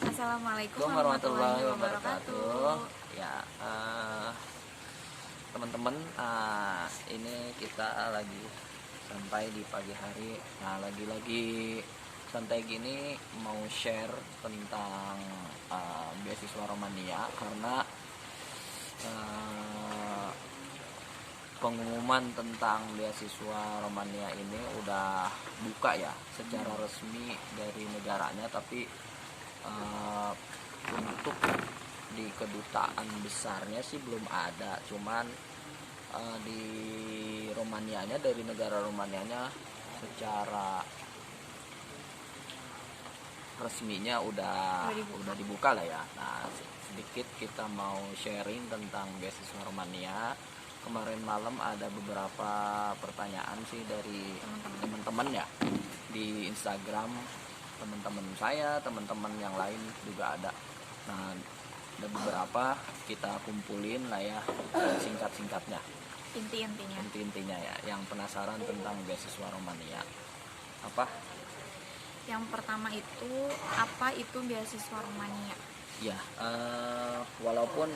Assalamualaikum Assalamualaikum warahmatullahi warahmatullahi wabarakatuh. wabarakatuh. Ya, teman-teman, ini kita lagi santai di pagi hari. Nah, lagi-lagi santai gini mau share tentang beasiswa Romania karena uh, pengumuman tentang beasiswa Romania ini udah buka ya secara resmi dari negaranya, tapi untuk di kedutaan besarnya sih belum ada, cuman di Romanianya, dari negara Romanianya secara resminya udah dibuka lah ya. Nah, sedikit kita mau sharing tentang beasiswa Romania. Kemarin malam ada beberapa pertanyaan sih dari teman-teman ya di Instagram, teman-teman saya, teman-teman yang lain juga ada. Nah, ada beberapa kita kumpulin lah ya, singkat-singkatnya, inti-intinya ya, yang penasaran tentang beasiswa Romania. Apa? Yang pertama itu, apa itu beasiswa Romania? Ya, walaupun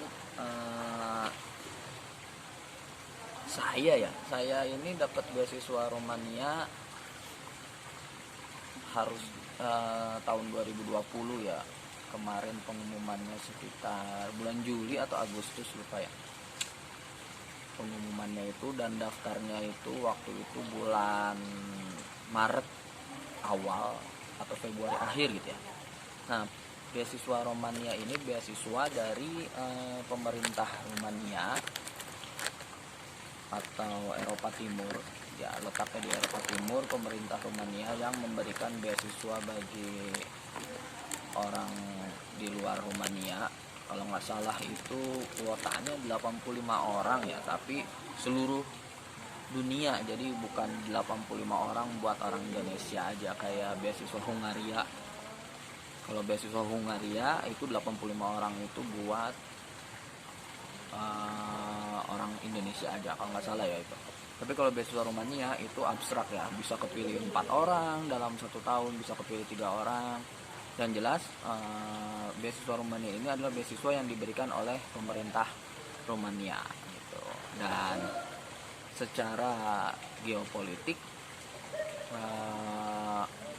saya ini dapat beasiswa Romania harus tahun 2020 ya. Kemarin pengumumannya sekitar bulan Juli atau Agustus, lupa ya pengumumannya itu, dan daftarnya itu waktu itu bulan Maret awal atau Februari akhir gitu ya. Nah, beasiswa Romania ini beasiswa dari pemerintah Romania atau Eropa Timur ya, letaknya di Eropa Timur. Pemerintah Romania yang memberikan beasiswa bagi orang di luar Romania. Kalau nggak salah itu kuotanya 85 orang ya, tapi seluruh dunia, jadi bukan 85 orang buat orang Indonesia aja kayak beasiswa Hungaria. Kalau beasiswa Hungaria itu 85 orang itu buat orang Indonesia aja kalau nggak salah ya itu. Tapi kalau beasiswa Romania itu abstrak ya, bisa kepilih 4 orang dalam 1 tahun, bisa kepilih 3 orang. Dan jelas beasiswa Romania ini adalah beasiswa yang diberikan oleh pemerintah Romania gitu. Dan secara geopolitik,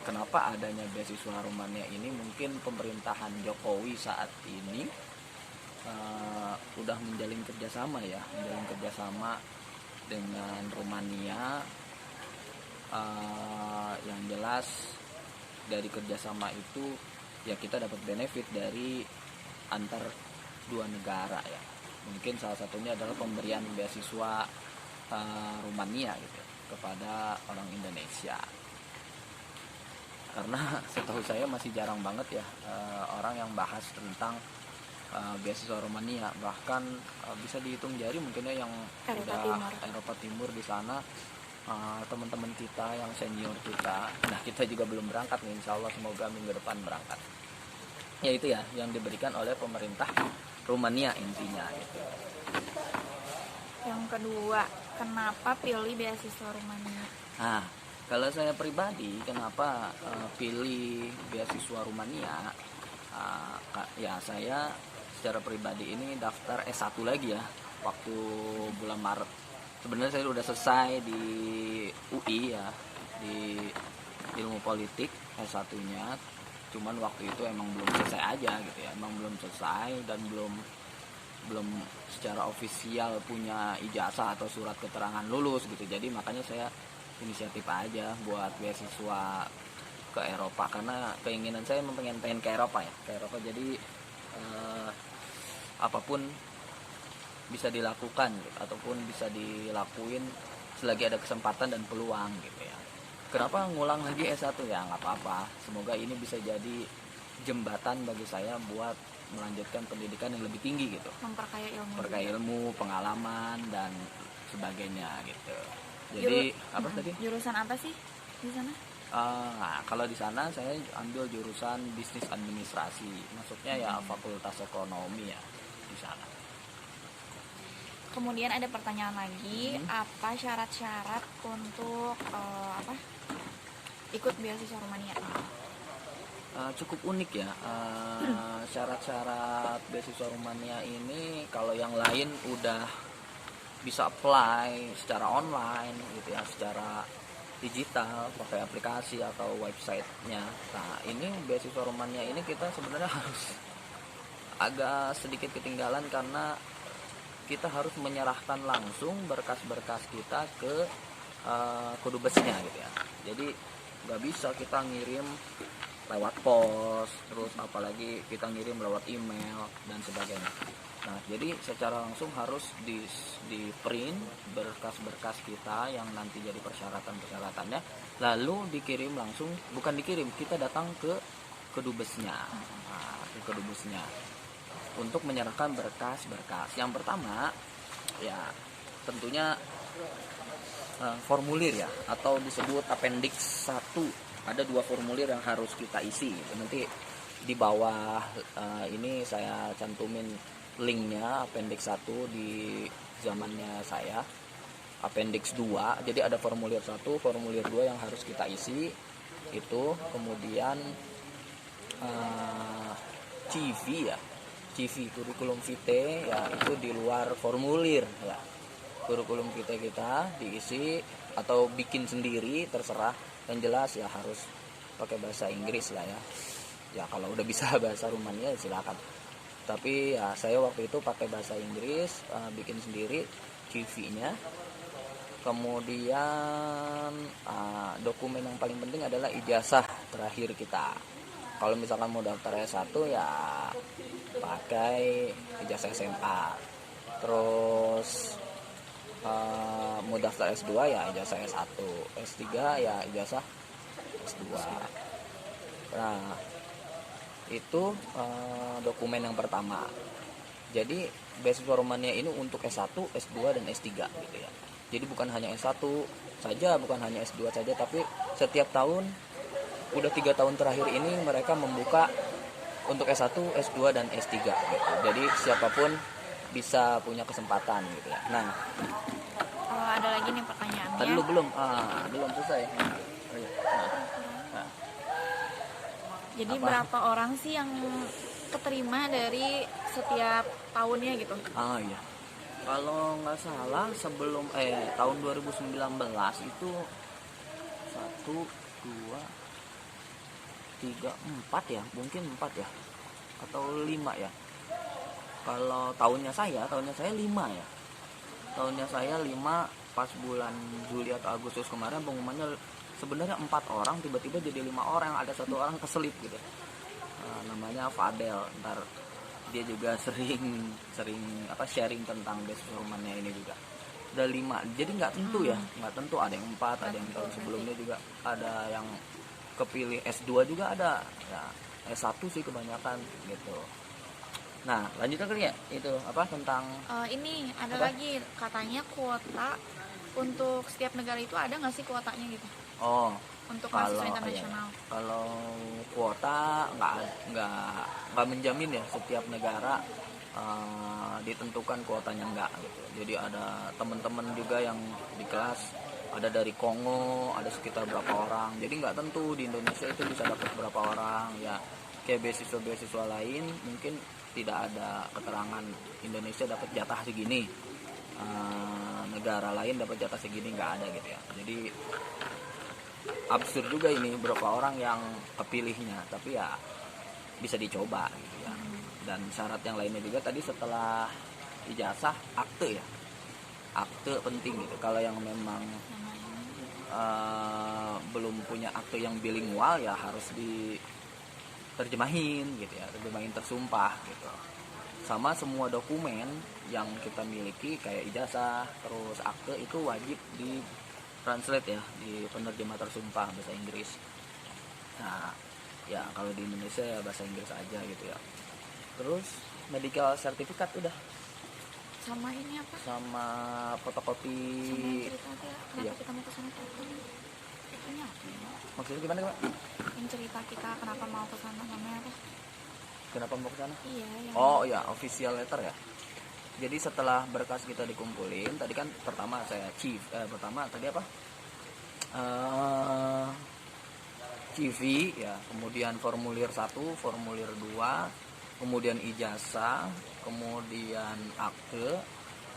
kenapa adanya beasiswa Romania ini, mungkin pemerintahan Jokowi saat ini udah menjalin kerjasama dengan Romania. Yang jelas dari kerjasama itu ya kita dapat benefit dari antar dua negara ya. Mungkin salah satunya adalah pemberian beasiswa Romania gitu kepada orang Indonesia. Karena setahu saya masih jarang banget ya orang yang bahas tentang beasiswa Romania. Bahkan bisa dihitung jari mungkinnya yang Eropa Timur di sana. Teman-teman kita yang senior kita, nah kita juga belum berangkat nih, insya Allah semoga minggu depan berangkat. Ya itu ya yang diberikan oleh pemerintah Romania intinya gitu. Yang kedua, kenapa pilih beasiswa Romania? Nah, kalau saya pribadi kenapa pilih beasiswa Romania, ya saya secara pribadi ini daftar S1 lagi ya waktu bulan Maret. Sebenarnya saya udah selesai di UI ya, di ilmu politik S1-nya, cuman waktu itu emang belum selesai aja gitu ya, emang belum selesai dan belum secara ofisial punya ijazah atau surat keterangan lulus gitu. Jadi makanya saya inisiatif aja buat beasiswa ke Eropa, karena keinginan saya memang pengen ke Eropa ya, jadi apapun bisa dilakukan gitu, ataupun bisa dilakuin selagi ada kesempatan dan peluang gitu ya. Kenapa ngulang lagi S1 ya, nggak apa-apa, semoga ini bisa jadi jembatan bagi saya buat melanjutkan pendidikan yang lebih tinggi gitu, memperkaya ilmu, pengalaman dan sebagainya gitu. Jadi jurusan apa sih di sana? Nah, kalau di sana saya ambil jurusan bisnis administrasi, masuknya ya fakultas ekonomi ya di sana. Kemudian ada pertanyaan lagi, apa syarat-syarat untuk ikut beasiswa Romania? cukup unik ya. Syarat-syarat beasiswa Rumania ini kalau yang lain udah bisa apply secara online gitu ya, secara digital pakai aplikasi atau websitenya. Nah ini beasiswa Rumania ini kita sebenarnya harus agak sedikit ketinggalan karena kita harus menyerahkan langsung berkas-berkas kita ke kedubesnya gitu ya. Jadi nggak bisa kita ngirim lewat pos, terus apalagi kita ngirim lewat email dan sebagainya. Nah, jadi secara langsung harus di print berkas-berkas kita yang nanti jadi persyaratan-persyaratannya, lalu dikirim langsung, bukan dikirim, kita datang ke kedubesnya. Nah, ke kedubesnya untuk menyerahkan berkas-berkas. Yang pertama, ya tentunya formulir ya, atau disebut appendix 1. Ada 2 formulir yang harus kita isi. Nanti di bawah ini saya cantumin linknya, appendix 1 di zamannya saya, appendix 2. Jadi ada formulir 1, formulir 2 yang harus kita isi itu. Kemudian CV ya, CV kurikulum vitae ya, itu di luar formulir ya. Kurikulum vitae kita diisi atau bikin sendiri terserah. Yang jelas ya harus pakai bahasa Inggris lah ya. Ya kalau udah bisa bahasa Rumania ya silakan. Tapi ya saya waktu itu pakai bahasa Inggris, bikin sendiri CV-nya. Kemudian dokumen yang paling penting adalah ijazah terakhir kita. Kalau misalkan mau daftar S1 ya pakai ijazah SMA. Terus mau daftar S2 ya ijazah S1, S3 ya ijazah S2. Nah, itu dokumen yang pertama. Jadi beasiswa Rumania ini untuk S1, S2 dan S3 gitu ya. Jadi bukan hanya S1 saja, bukan hanya S2 saja, tapi setiap tahun udah 3 tahun terakhir ini mereka membuka untuk S1, S2 dan S3 gitu. Jadi siapapun bisa punya kesempatan gitu ya. Nah, Ada lagi nih pertanyaannya. tadi belum selesai. Nah. Jadi Apa? berapa orang sih yang keterima dari setiap tahunnya gitu? Iya. Kalau nggak salah sebelum tahun 2019 itu 1, 2, 3, 4 ya, mungkin 4 ya, atau 5 ya. Kalau tahunnya saya 5 ya. Tahunnya saya 5, pas bulan Juli atau Agustus kemarin pengumumannya sebenarnya 4 orang, tiba-tiba jadi 5 orang, ada 1 orang keselip gitu. Namanya Fadel, ntar dia juga sering sharing tentang beasiswa Rumania ini juga. Ada 5, jadi nggak tentu ya, nggak tentu, ada yang 4, ada yang tahun sebelumnya juga ada yang kepilih S2 juga ada, ya S1 sih kebanyakan gitu. Nah, lanjutkan kali ya, itu apa tentang Ini ada apa? lagi katanya kuota untuk setiap negara itu ada nggak sih kuotanya gitu? Oh, Untuk kalau mahasiswa internasional. kalau kuota nggak menjamin ya, setiap negara ditentukan kuotanya enggak gitu. Jadi ada teman-teman juga yang di kelas ada dari Kongo, ada sekitar berapa orang. Jadi nggak tentu di Indonesia itu bisa dapat berapa orang ya. Kayak beasiswa lain mungkin tidak ada keterangan Indonesia dapat jatah segini, negara lain dapat jatah segini, nggak ada gitu ya. Jadi absurd juga ini berapa orang yang kepilihnya, tapi ya bisa dicoba gitu ya. Dan syarat yang lainnya juga tadi setelah ijazah, akte ya, akte penting gitu. Kalau yang memang belum punya akte yang bilingual ya harus diterjemahin gitu ya, terjemahin tersumpah gitu. Sama semua dokumen yang kita miliki kayak ijazah terus akte itu wajib di translate ya, di penerjemah tersumpah bahasa Inggris. Nah ya kalau di Indonesia ya bahasa Inggris aja gitu ya. Terus medical certificate udah, Sama ini apa? sama fotokopi. Sama yang cerita aja. Kenapa Iya. kita mau ke sana tuh? Itunya apa ya? Maksudnya gimana Pak? Yang cerita kita kenapa mau ke sana namanya apa? Kenapa mau ke sana? Iya, yang Oh ya, official letter ya. Jadi setelah berkas kita dikumpulin, tadi kan pertama saya pertama tadi apa? CV ya, kemudian formulir 1, formulir 2, kemudian ijazah, kemudian akte,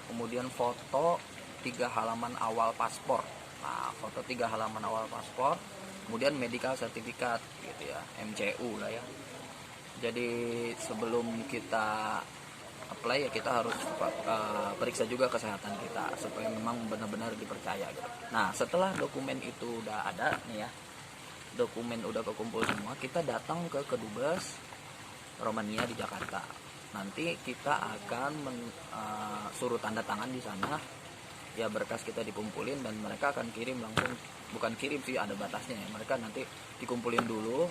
kemudian foto 3 halaman awal paspor. Nah, foto 3 halaman awal paspor, kemudian medical certificate gitu ya, MCU lah ya. Jadi sebelum kita apply ya kita harus periksa juga kesehatan kita supaya memang benar-benar dipercaya gitu. Nah, setelah dokumen itu udah ada nih ya, dokumen udah kekumpul semua, kita datang ke Kedubes Romania di Jakarta. Nanti kita akan suruh tanda tangan di sana. Ya, berkas kita dikumpulin dan mereka akan kirim langsung, bukan kirim sih, ada batasnya ya. Mereka nanti dikumpulin dulu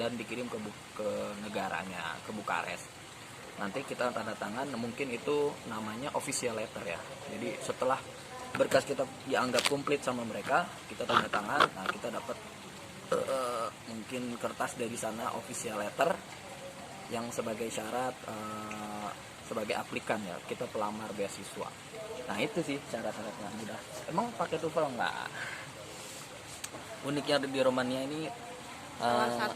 dan dikirim ke negaranya, ke Bukares. Nanti kita tanda tangan, mungkin itu namanya official letter ya. Jadi setelah berkas kita dianggap komplit sama mereka, kita tanda tangan, nah kita dapat mungkin kertas dari sana, official letter yang sebagai syarat sebagai aplikan ya, kita pelamar beasiswa. Nah itu sih syarat-syaratnya mudah. Emang pakai TOEFL enggak? Uniknya di Romania ini salah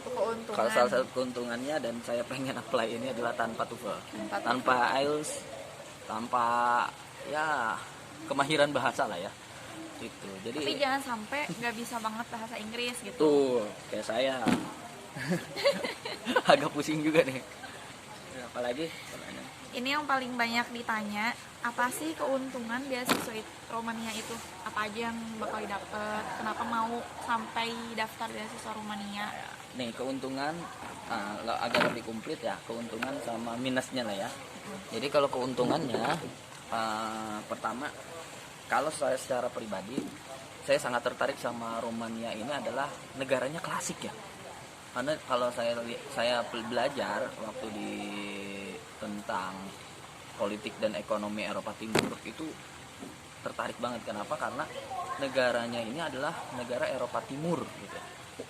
satu keuntungannya, dan saya pengen apply ini adalah tanpa TOEFL, tanpa IELTS, tanpa ya kemahiran bahasa lah ya. Gitu. Jadi tapi jangan sampai nggak bisa banget bahasa Inggris gitu. Tuh, kayak saya. Agak pusing juga nih. Apalagi ini yang paling banyak ditanya, apa sih keuntungan beasiswa Romania itu? Apa aja yang bakal didapat? Kenapa mau sampai daftar beasiswa Romania? Nih, keuntungan agar lebih komplit ya, keuntungan sama minusnya lah ya. Jadi kalau keuntungannya, pertama, kalau saya secara pribadi, saya sangat tertarik sama Romania. Ini adalah negaranya klasik ya. Karena kalau saya belajar waktu di tentang politik dan ekonomi Eropa Timur itu tertarik banget. Kenapa? Karena negaranya ini adalah negara Eropa Timur gitu.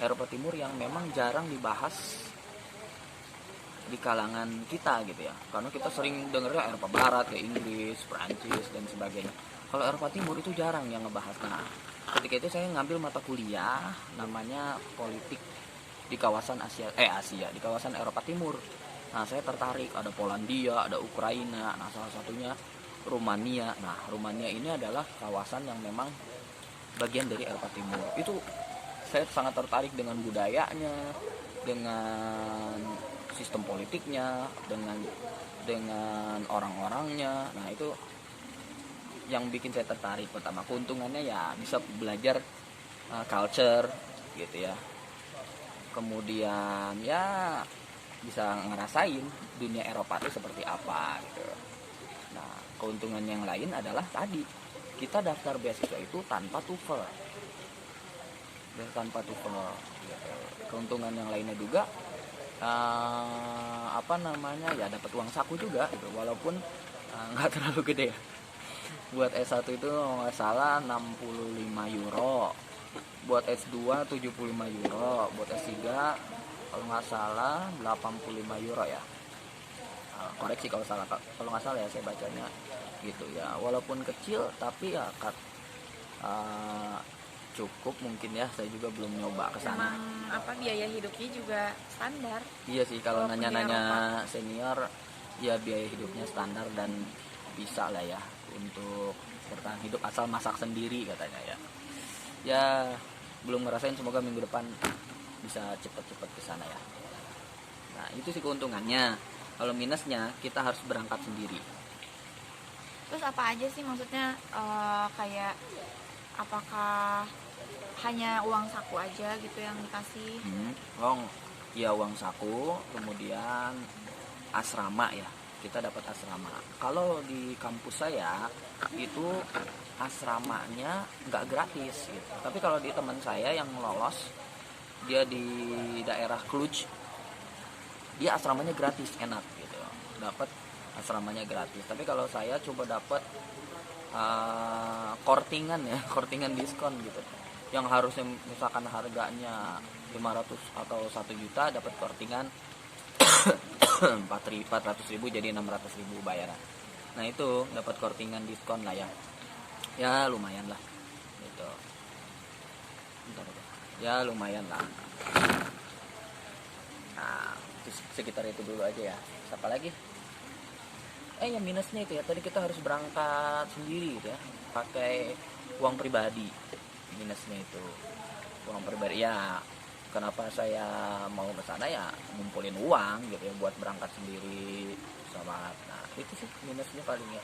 Eropa Timur yang memang jarang dibahas di kalangan kita gitu ya. Karena kita sering dengarnya Eropa Barat, kayak Inggris, Prancis dan sebagainya. Kalau Eropa Timur itu jarang yang ngebahas. Nah, ketika itu saya ngambil mata kuliah namanya politik di kawasan Asia, di kawasan Eropa Timur. Nah, saya tertarik, ada Polandia, ada Ukraina, nah salah satunya Rumania. Nah, Rumania ini adalah kawasan yang memang bagian dari Eropa Timur. Itu saya sangat tertarik dengan budayanya, dengan sistem politiknya, dengan orang-orangnya. Nah, itu yang bikin saya tertarik. Pertama, keuntungannya ya bisa belajar culture gitu ya. Kemudian ya bisa ngerasain dunia Eropa itu seperti apa gitu. Nah, keuntungan yang lain adalah tadi kita daftar beasiswa itu tanpa TOEFL. Tanpa TOEFL gitu. Keuntungan yang lainnya juga ya dapat uang saku juga gitu, walaupun nggak terlalu gede ya. Buat S1 itu nggak salah 65 euro, buat S2 75 euro, buat S3 kalau nggak salah 85 euro ya. Koreksi kalau salah, kalau nggak salah ya, saya bacanya gitu ya. Walaupun kecil tapi ya cukup mungkin ya. Saya juga belum nyoba ke sana. Memang biaya hidupnya juga standar. Iya sih, kalau nanya-nanya senior ya biaya hidupnya standar dan bisa lah ya untuk bertahan hidup asal masak sendiri katanya ya. Ya belum ngerasain, semoga minggu depan bisa cepet-cepet ke sana ya. Nah, itu sih keuntungannya. Kalau minusnya kita harus berangkat sendiri. Terus apa aja sih maksudnya, kayak apakah hanya uang saku aja gitu yang dikasih? Uang saku, kemudian asrama ya. Kita dapat asrama. Kalau di kampus saya itu asramanya nggak gratis gitu. Tapi kalau di teman saya yang lolos, dia di daerah Cluj, dia asramanya gratis, enak gitu, dapat asramanya gratis. Tapi kalau saya coba dapat kortingan ya, kortingan diskon gitu, yang harusnya misalkan harganya 500 atau 1 juta, dapat kortingan 400.000 jadi 600.000 bayaran. Nah, itu dapat kortingan diskon lah ya. Ya lumayan lah gitu. Bentar. ya lumayan lah. Nah, sekitar itu dulu aja ya. Siapa lagi? Yang minusnya itu ya, tadi kita harus berangkat sendiri gitu ya, pakai uang pribadi. Minusnya itu uang pribadi ya. Kenapa saya mau ke sana ya, ngumpulin uang gitu ya buat berangkat sendiri pesawat. Nah itu sih minusnya paling ya.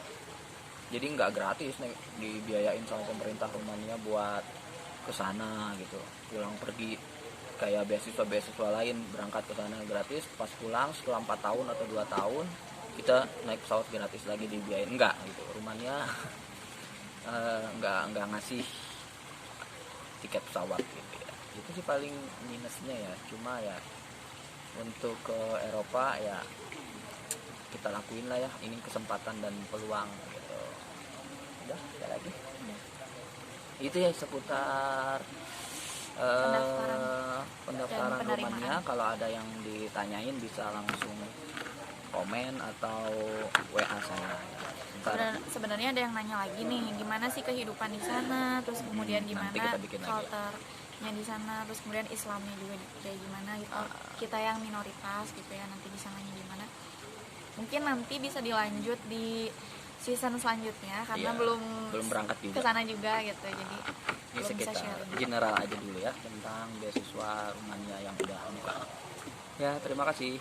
Jadi nggak gratis nih, dibiayain sama pemerintah Rumania buat ke sana gitu. Pulang pergi kayak beasiswa lain, berangkat ke sana gratis, pas pulang setelah 4 tahun atau 2 tahun kita naik pesawat gratis lagi, dibiayain. Enggak gitu, Rumania nggak ngasih tiket pesawat gitu ya. Itu sih paling minusnya ya. Cuma ya untuk ke Eropa ya kita lakuin lah ya, ini kesempatan dan peluang gitu. Udah, ada lagi itu ya seputar pendaftaran dan penerimaan. Rumania. Kalau ada yang ditanyain bisa langsung komen atau WA saya. Sebenarnya ada yang nanya lagi nih, gimana sih kehidupan di sana, terus kemudian gimana nanti kita bikin lagi. culture-nya di sana, terus kemudian Islamnya juga kayak gimana gitu. Kita yang minoritas gitu ya, nanti di sananya gimana. Mungkin nanti bisa dilanjut di season selanjutnya karena belum berangkat juga ke sana juga gitu. Jadi ini belum bisa sekitar share. general aja dulu ya tentang beasiswa Rumania yang udah buka. Ya, terima kasih.